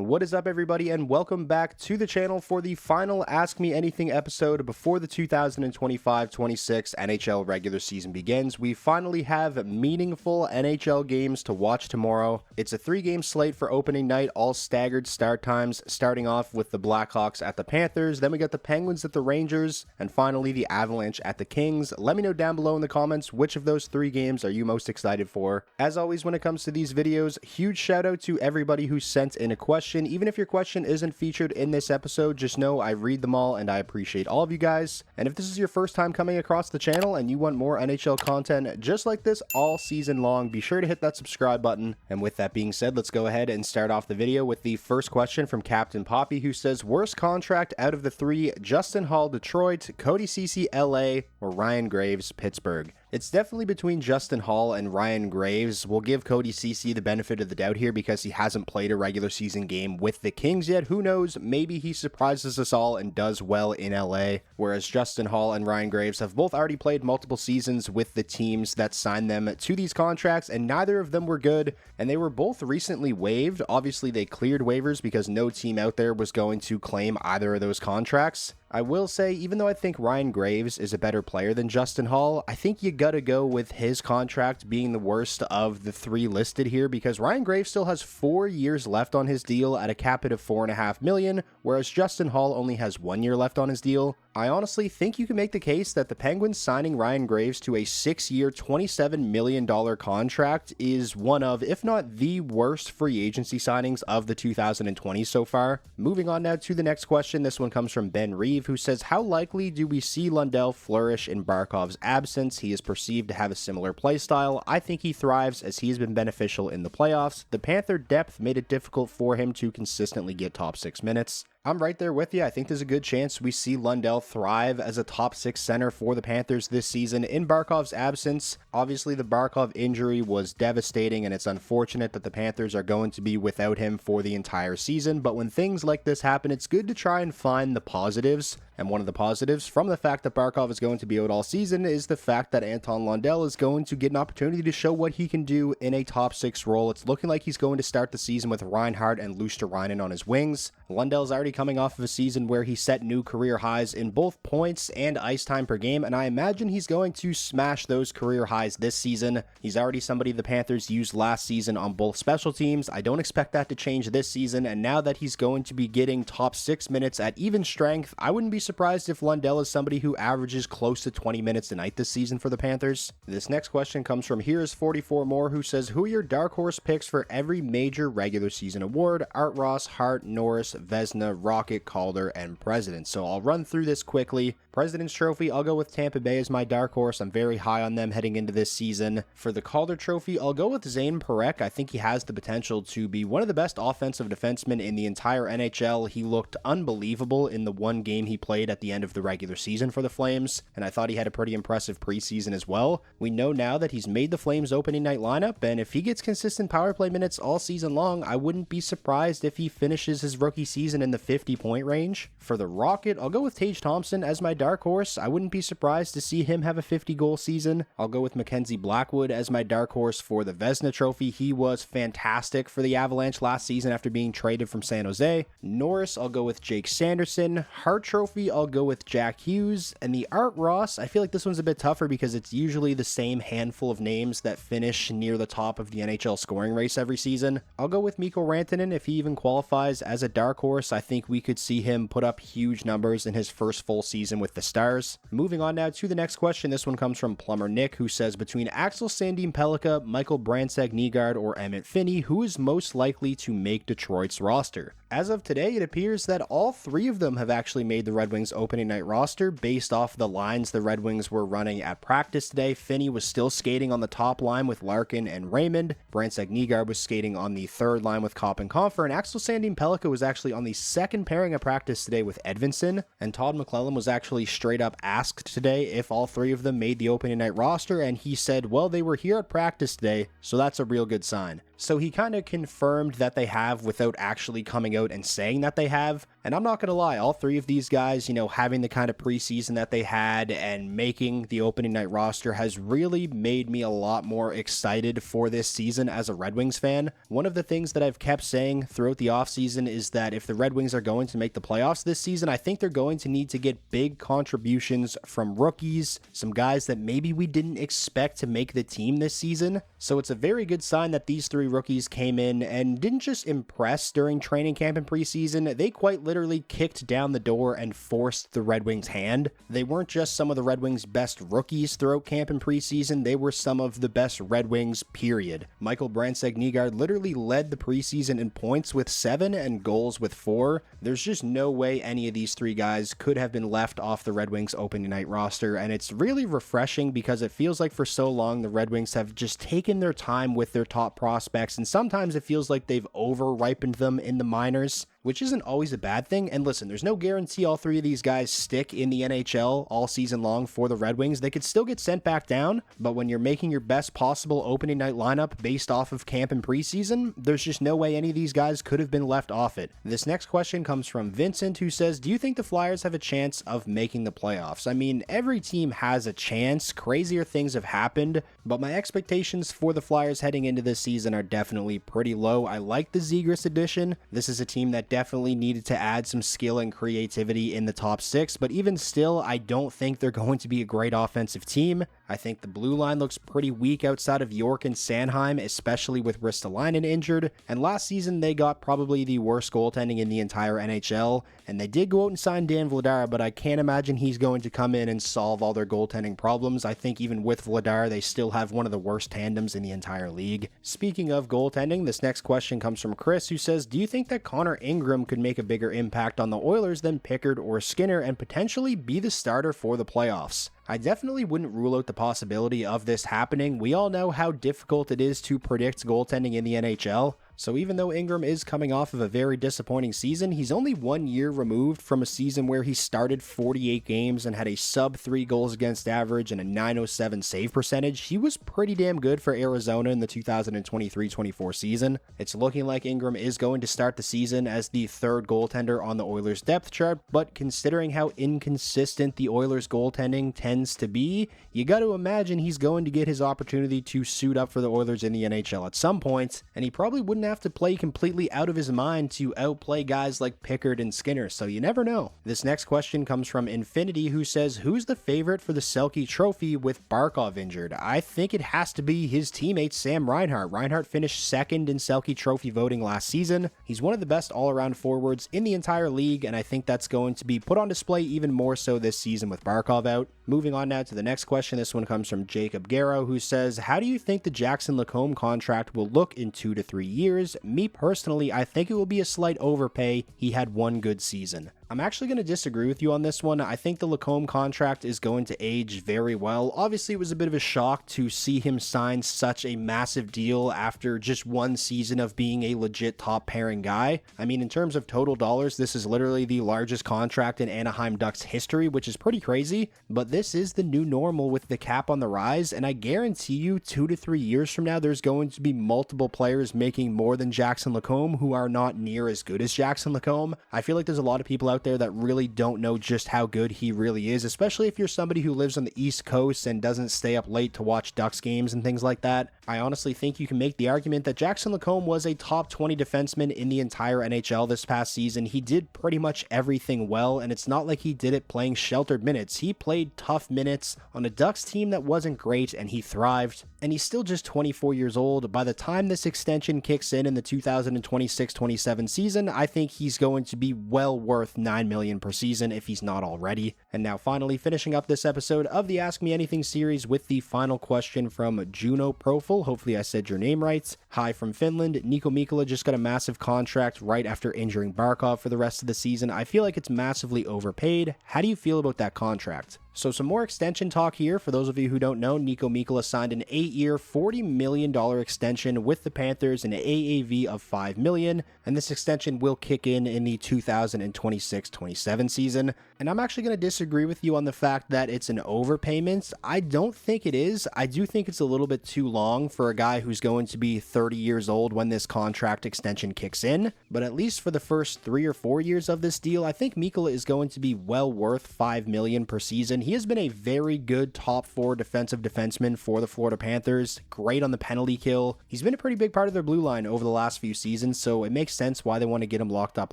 What is up, everybody, and welcome back to the channel for the final Ask Me Anything episode before the 2025-26 NHL regular season begins. We finally have meaningful NHL games to watch tomorrow. It's a 3-game slate for opening night, all staggered start times, starting off with the Blackhawks at the Panthers, then we got the Penguins at the Rangers, and finally the Avalanche at the Kings. Let me know down below in the comments which of those 3 games are you most excited for. As always, when it comes to these videos, huge shout out to everybody who sent in a question. Even if your question isn't featured in this episode, just know I read them all and I appreciate all of you guys. And if this is your first time coming across the channel and you want more NHL content just like this all season long, be sure to hit that subscribe button. And with that being said, let's go ahead and start off the video with the first question from Captain Poppy, who says, worst contract out of the 3, Justin Hall Detroit, Cody Ceci LA, or Ryan Graves Pittsburgh? It's definitely between Justin Hall and Ryan Graves. We'll give Cody Ceci the benefit of the doubt here because he hasn't played a regular season game with the Kings yet. Who knows? Maybe he surprises us all and does well in LA. Whereas Justin Hall and Ryan Graves have both already played multiple seasons with the teams that signed them to these contracts, and neither of them were good. And they were both recently waived. Obviously, they cleared waivers because no team out there was going to claim either of those contracts. I will say, even though I think Ryan Graves is a better player than Justin Hall, I think you gotta go with his contract being the worst of the 3 listed here, because Ryan Graves still has 4 years left on his deal at a cap hit of $4.5 million, whereas Justin Hall only has 1 year left on his deal. I honestly think you can make the case that the Penguins signing Ryan Graves to a 6-year, $27 million contract is one of, if not the worst free agency signings of the 2020s so far. Moving on now to the next question. This one comes from Ben Reeve, who says, how likely do we see Lundell flourish in Barkov's absence? He is perceived to have a similar play style. I think he thrives as he has been beneficial in the playoffs. The Panther depth made it difficult for him to consistently get top 6 minutes. I'm right there with you. I think there's a good chance we see Lundell thrive as a top 6 center for the Panthers this season in Barkov's absence. Obviously, the Barkov injury was devastating, and it's unfortunate that the Panthers are going to be without him for the entire season. But when things like this happen, it's good to try and find the positives. And one of the positives from the fact that Barkov is going to be out all season is the fact that Anton Lundell is going to get an opportunity to show what he can do in a top 6 role. It's looking like he's going to start the season with Reinhart and Luosterainen on his wings. Lundell's already coming off of a season where he set new career highs in both points and ice time per game, and I imagine he's going to smash those career highs this season. He's already somebody the Panthers used last season on both special teams. I don't expect that to change this season, and now that he's going to be getting top 6 minutes at even strength, I wouldn't be surprised if Lundell is somebody who averages close to 20 minutes a night this season for the Panthers. This next question comes from Here's 44 More, who says, who are your dark horse picks for every major regular season award? Art Ross, Hart, Norris, Vezina, Rocket, Calder, and President. So I'll run through this quickly. President's Trophy, I'll go with Tampa Bay as my dark horse. I'm very high on them heading into this season. For the Calder Trophy, I'll go with Zane Parekh. I think he has the potential to be one of the best offensive defensemen in the entire NHL. He looked unbelievable in the 1 game he played at the end of the regular season for the Flames, and I thought he had a pretty impressive preseason as well. We know now that he's made the Flames opening night lineup, and if he gets consistent power play minutes all season long, I wouldn't be surprised if he finishes his rookie season in the 50-point range. For the Rocket, I'll go with Tage Thompson as my dark horse. I wouldn't be surprised to see him have a 50-goal season. I'll go with Mackenzie Blackwood as my dark horse for the Vezina Trophy. He was fantastic for the Avalanche last season after being traded from San Jose. Norris, I'll go with Jake Sanderson. Hart Trophy, I'll go with Jack Hughes. And the Art Ross, I feel like this one's a bit tougher because it's usually the same handful of names that finish near the top of the NHL scoring race every season. I'll go with Mikko Rantanen if he even qualifies as a dark horse. I think we could see him put up huge numbers in his first full season with the Stars. Moving on now to the next question. This one comes from Plumber Nick, who says, between Axel Sandin Pellikka, Michael Brandsegg-Nygaard, or Emmett Finney, who is most likely to make Detroit's roster? As of today, it appears that all 3 of them have actually made the Red Wings opening night roster based off the lines the Red Wings were running at practice today. Finney was still skating on the top line with Larkin and Raymond. Brandsegg-Nygaard was skating on the 3rd line with Kopp and Compher, and Axel Sandin Pellikka was actually on the 2nd pairing of practice today with Edvinsson, and Todd McClellan was actually straight up asked today if all 3 of them made the opening night roster, and he said, well, they were here at practice today, so that's a real good sign. So he kind of confirmed that they have without actually coming out and saying that they have. And I'm not going to lie, all three of these guys, having the kind of preseason that they had and making the opening night roster has really made me a lot more excited for this season as a Red Wings fan. One of the things that I've kept saying throughout the offseason is that if the Red Wings are going to make the playoffs this season, I think they're going to need to get big contributions from rookies, some guys that maybe we didn't expect to make the team this season. So it's a very good sign that these three rookies came in and didn't just impress during training camp and preseason, they quite literally kicked down the door and forced the Red Wings' hand. They weren't just some of the Red Wings' best rookies throughout camp and preseason, they were some of the best Red Wings, period. Michael Brandsegg-Nygaard literally led the preseason in points with 7 and goals with 4. There's just no way any of these three guys could have been left off the Red Wings opening night roster, and it's really refreshing because it feels like for so long the Red Wings have just taken their time with their top prospects, and sometimes it feels like they've over-ripened them in the minors, which isn't always a bad thing. And listen, there's no guarantee all three of these guys stick in the NHL all season long for the Red Wings. They could still get sent back down, but when you're making your best possible opening night lineup based off of camp and preseason, there's just no way any of these guys could have been left off it. This next question comes from Vincent, who says, do you think the Flyers have a chance of making the playoffs? I mean, every team has a chance. Crazier things have happened, but my expectations for the Flyers heading into this season are definitely pretty low. I like the Zegras addition. This is a team that definitely needed to add some skill and creativity in the top 6, but even still, I don't think they're going to be a great offensive team. I think the blue line looks pretty weak outside of York and Sanheim, especially with Ristolainen injured, and last season they got probably the worst goaltending in the entire NHL, and they did go out and sign Dan Vladar, but I can't imagine he's going to come in and solve all their goaltending problems. I think even with Vladar, they still have one of the worst tandems in the entire league. Speaking of goaltending, this next question comes from Chris, who says, do you think that Connor Ingram could make a bigger impact on the Oilers than Pickard or Skinner and potentially be the starter for the playoffs? I definitely wouldn't rule out the possibility of this happening. We all know how difficult it is to predict goaltending in the NHL. So even though Ingram is coming off of a very disappointing season, he's only 1 year removed from a season where he started 48 games and had a sub-3 goals against average and a .907 save percentage. He was pretty damn good for Arizona in the 2023-24 season. It's looking like Ingram is going to start the season as the third goaltender on the Oilers depth chart, but considering how inconsistent the Oilers goaltending tends to be, you got to imagine he's going to get his opportunity to suit up for the Oilers in the NHL at some point, and he probably wouldn't have to play completely out of his mind to outplay guys like Pickard and Skinner, so you never know. This next question comes from Infinity, who says, who's the favorite for the Selke Trophy with Barkov injured? I think it has to be his teammate Sam Reinhart. Reinhart finished second in Selke Trophy voting last season. He's one of the best all-around forwards in the entire league, and I think that's going to be put on display even more so this season with Barkov out. Moving on now to the next question. This one comes from Jacob Garrow, who says, how do you think the Jackson Lacombe contract will look in 2 to 3 years? Me personally, I think it will be a slight overpay. He had one good season. I'm actually going to disagree with you on this one. I think the Lacombe contract is going to age very well. Obviously, it was a bit of a shock to see him sign such a massive deal after just one season of being a legit top pairing guy. I mean, in terms of total dollars, this is literally the largest contract in Anaheim Ducks history, which is pretty crazy, but this is the new normal with the cap on the rise, and I guarantee you 2 to 3 years from now, there's going to be multiple players making more than Jackson Lacombe who are not near as good as Jackson Lacombe. I feel like there's a lot of people out there that really don't know just how good he really is, especially if you're somebody who lives on the East Coast and doesn't stay up late to watch Ducks games and things like that. I honestly think you can make the argument that Jackson Lacombe was a top 20 defenseman in the entire NHL this past season. He did pretty much everything well, and it's not like he did it playing sheltered minutes. He played tough minutes on a Ducks team that wasn't great, and he thrived. And he's still just 24 years old. By the time this extension kicks in the 2026-27 season, I think he's going to be well worth $9 million per season if he's not already. And now finally finishing up this episode of the Ask Me Anything series with the final question from Juno Profil. Hopefully I said your name right. Hi from Finland. Nico Mikkola just got a massive contract right after injuring Barkov for the rest of the season. I feel like it's massively overpaid. How do you feel about that contract? So some more extension talk here. For those of you who don't know, Niko Mikkola signed an 8-year, $40 million extension with the Panthers, an AAV of $5 million, and this extension will kick in the 2026-27 season. And I'm actually going to disagree with you on the fact that it's an overpayment. I don't think it is. I do think it's a little bit too long for a guy who's going to be 30 years old when this contract extension kicks in. But at least for the first 3 or 4 years of this deal, I think Mikkola is going to be well worth $5 million per season. He has been a very good top 4 defensive defenseman for the Florida Panthers, great on the penalty kill. He's been a pretty big part of their blue line over the last few seasons, so it makes sense why they want to get him locked up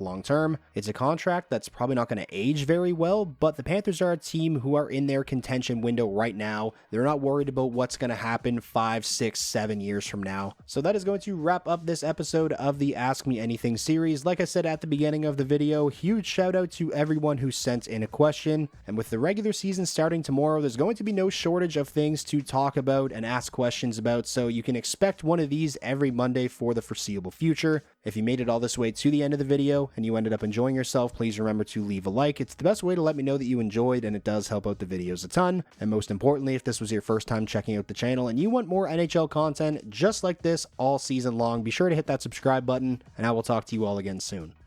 long term. It's a contract that's probably not going to age very well, but the Panthers are a team who are in their contention window right now. They're not worried about what's going to happen 5, 6, 7 years from now. So that is going to wrap up this episode of the Ask Me Anything series. Like I said at the beginning of the video, huge shout out to everyone who sent in a question, and with the regular season starting tomorrow, there's going to be no shortage of things to talk about and ask questions about, so you can expect one of these every Monday for the foreseeable future. If you made it all this way to the end of the video and you ended up enjoying yourself, please remember to leave a like. It's the best way to let me know that you enjoyed, and it does help out the videos a ton. And most importantly, if this was your first time checking out the channel and you want more NHL content just like this all season long, be sure to hit that subscribe button, and I will talk to you all again soon.